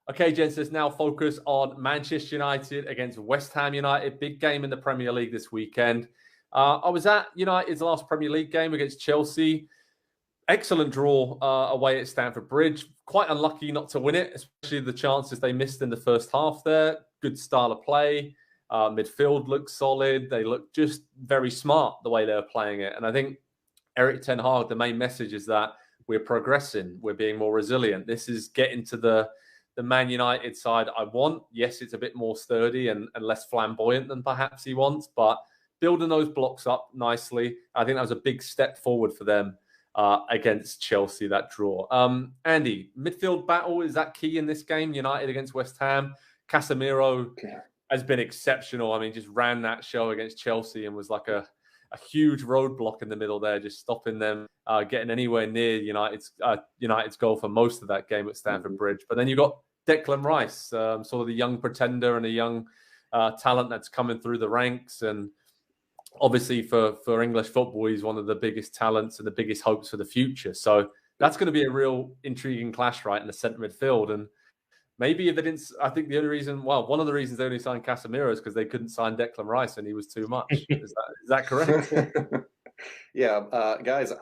Okay, gents, let's now focus on Manchester United against West Ham United. Big game in the Premier League this weekend. I was at United's last Premier League game against Chelsea. Excellent draw away at Stamford Bridge. Quite unlucky not to win it, especially the chances they missed in the first half there. Good style of play. Midfield looked solid. They looked just very smart the way they were playing it. And I think Erik ten Hag, the main message is that we're progressing. We're being more resilient. This is getting to the Man United side I want. Yes, it's a bit more sturdy and less flamboyant than perhaps he wants, but building those blocks up nicely. I think that was a big step forward for them against Chelsea, that draw. Andy, midfield battle, is that key in this game? United against West Ham. Casemiro has been exceptional. I mean, just ran that show against Chelsea and was like a huge roadblock in the middle there, just stopping them getting anywhere near United's goal for most of that game at Stamford Bridge. But then you got Declan Rice, sort of the young pretender and a young talent that's coming through the ranks. And obviously for English football, he's one of the biggest talents and the biggest hopes for the future. So that's going to be a real intriguing clash, right, in the centre midfield. And maybe if they didn't, I think the only reason, one of the reasons they only signed Casemiro is because they couldn't sign Declan Rice and he was too much. Is that correct? Yeah, guys,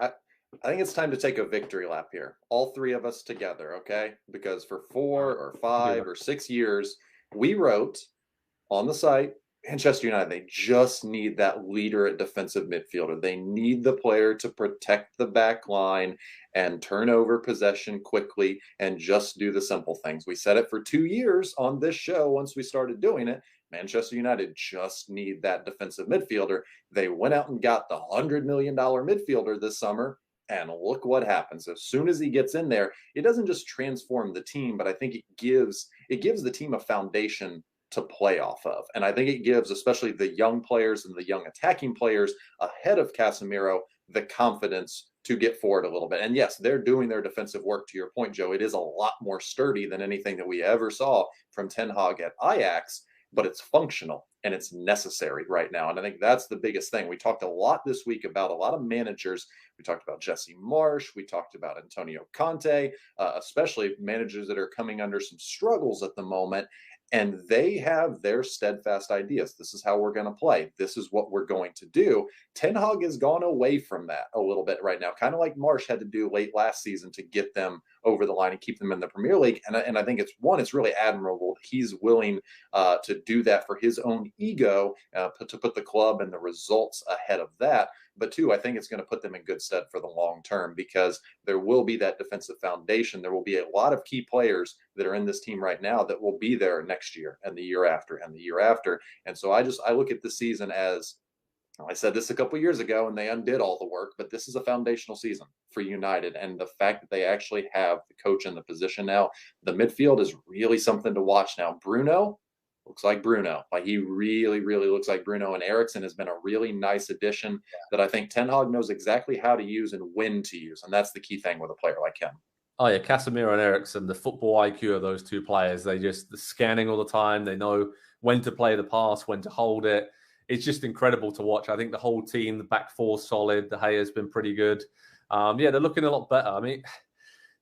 I think it's time to take a victory lap here. All three of us together, okay? Because for 4 or 5 or 6 years, we wrote on the site, Manchester United, they just need that leader at defensive midfielder. They need the player to protect the back line and turn over possession quickly and just do the simple things. We said it for 2 years on this show once we started doing it. Manchester United just need that defensive midfielder. They went out and got the $100 million midfielder this summer. And look what happens. As soon as he gets in there, it doesn't just transform the team, but I think it gives the team a foundation to play off of. And I think it gives, especially the young players and the young attacking players ahead of Casemiro, the confidence to get forward a little bit. And yes, they're doing their defensive work. To your point, Joe, it is a lot more sturdy than anything that we ever saw from Ten Hag at Ajax, but it's functional and it's necessary right now. And I think that's the biggest thing. We talked a lot this week about a lot of managers. We talked about Jesse Marsh. We talked about Antonio Conte, especially managers that are coming under some struggles at the moment. And they have their steadfast ideas. This is how we're going to play. This is what we're going to do. Ten Hag has gone away from that a little bit right now, kind of like Marsh had to do late last season to get them over the line and keep them in the Premier League. And I think it's really admirable. He's willing to do that for his own ego, to put the club and the results ahead of that. But two, I think it's going to put them in good stead for the long term because there will be that defensive foundation. There will be a lot of key players that are in this team right now that will be there next year and the year after and the year after. And so I look at this season as, I said this a couple of years ago and they undid all the work, but this is a foundational season for United. And the fact that they actually have the coach in the position now, the midfield is really something to watch now. Bruno looks like Bruno. Like he really, really looks like Bruno. And Eriksen has been a really nice addition that I think Ten Hag knows exactly how to use and when to use. And that's the key thing with a player like him. Oh yeah, Casemiro and Eriksen, the football IQ of those two players, they're scanning all the time. They know when to play the pass, when to hold it. It's just incredible to watch. I think the whole team, the back four, solid. The Gea's been pretty good. They're looking a lot better. I mean,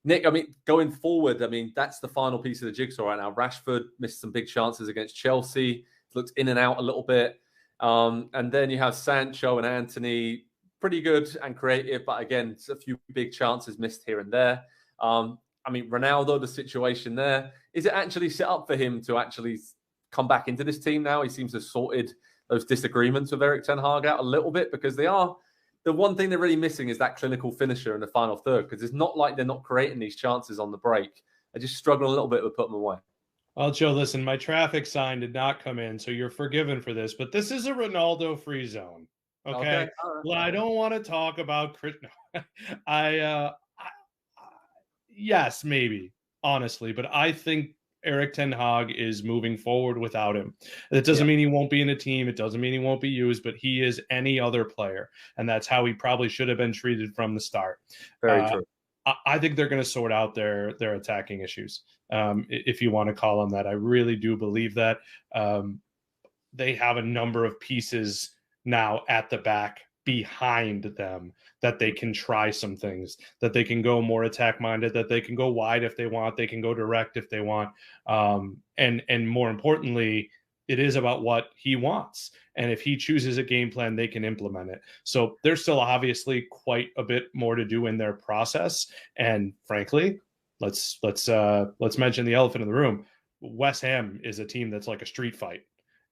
Nick, going forward, that's the final piece of the jigsaw right now. Rashford missed some big chances against Chelsea. Looked in and out a little bit. And then you have Sancho and Antony, pretty good and creative, but again, a few big chances missed here and there. Ronaldo, the situation there, is it actually set up for him to actually come back into this team now? He seems to have sorted those disagreements with Erik ten Hag out a little bit because they are, the one thing they're really missing is that clinical finisher in the final third because it's not like they're not creating these chances on the break. I just struggle a little bit with putting them away. Well, Joe, listen, my traffic sign did not come in, so you're forgiven for this, but this is a Ronaldo-free zone, okay? Well, I don't want to talk about Chris. Yes, maybe, honestly, but I think Erik ten Hag is moving forward without him. That doesn't mean he won't be in a team. It doesn't mean he won't be used, but he is any other player, and that's how he probably should have been treated from the start. Very true. I think they're going to sort out their attacking issues, if you want to call them that. I really do believe that. They have a number of pieces now at the back behind them, that they can try some things, that they can go more attack minded, that they can go wide if they want, they can go direct if they want. And more importantly, it is about what he wants. And if he chooses a game plan, they can implement it. So there's still obviously quite a bit more to do in their process. And frankly, let's mention the elephant in the room. West Ham is a team that's like a street fight.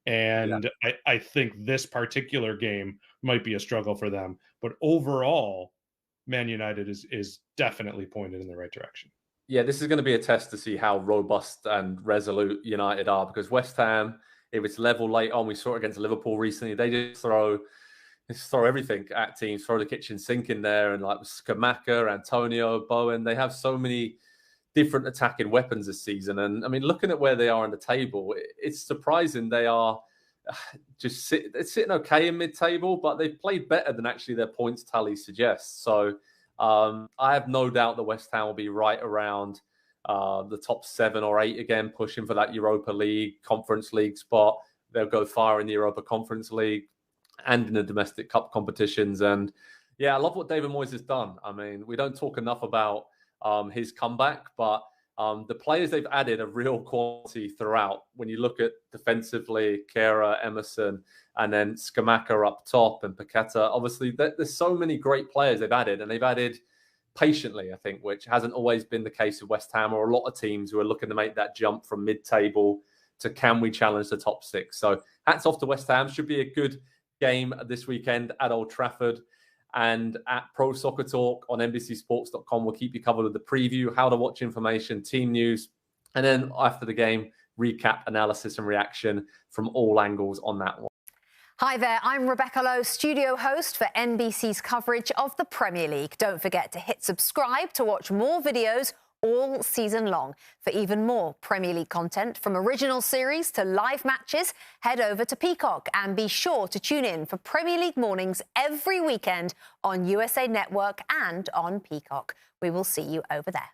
And I think this particular game might be a struggle for them. But overall, Man United is definitely pointed in the right direction. Yeah, this is going to be a test to see how robust and resolute United are, because West Ham, if it's level late on, we saw it against Liverpool recently, they just throw everything at teams, throw the kitchen sink in there, and like Scamacca, Antonio, Bowen, they have so many different attacking weapons this season. And I mean, looking at where they are on the table, it's surprising they are just sitting okay in mid-table, but they've played better than actually their points tally suggests. So I have no doubt that West Ham will be right around the top 7 or 8 again, pushing for that Europa League, Conference League spot. They'll go far in the Europa Conference League and in the domestic cup competitions. And yeah, I love what David Moyes has done. I mean, we don't talk enough about his comeback, but the players they've added are real quality throughout. When you look at defensively, Kehrer, Emerson, and then Scamacca up top and Paqueta, obviously there's so many great players they've added, and they've added patiently, I think, which hasn't always been the case with West Ham or a lot of teams who are looking to make that jump from mid-table to can we challenge the top 6. So hats off to West Ham. Should be a good game this weekend at Old Trafford. And at Pro Soccer Talk on NBCSports.com, we'll keep you covered with the preview, how to watch information, team news, and then after the game, recap, analysis, and reaction from all angles on that one. Hi there, I'm Rebecca Lowe, studio host for NBC's coverage of the Premier League. Don't forget to hit subscribe to watch more videos all season long. For even more Premier League content, from original series to live matches, head over to Peacock and be sure to tune in for Premier League mornings every weekend on USA Network and on Peacock. We will see you over there.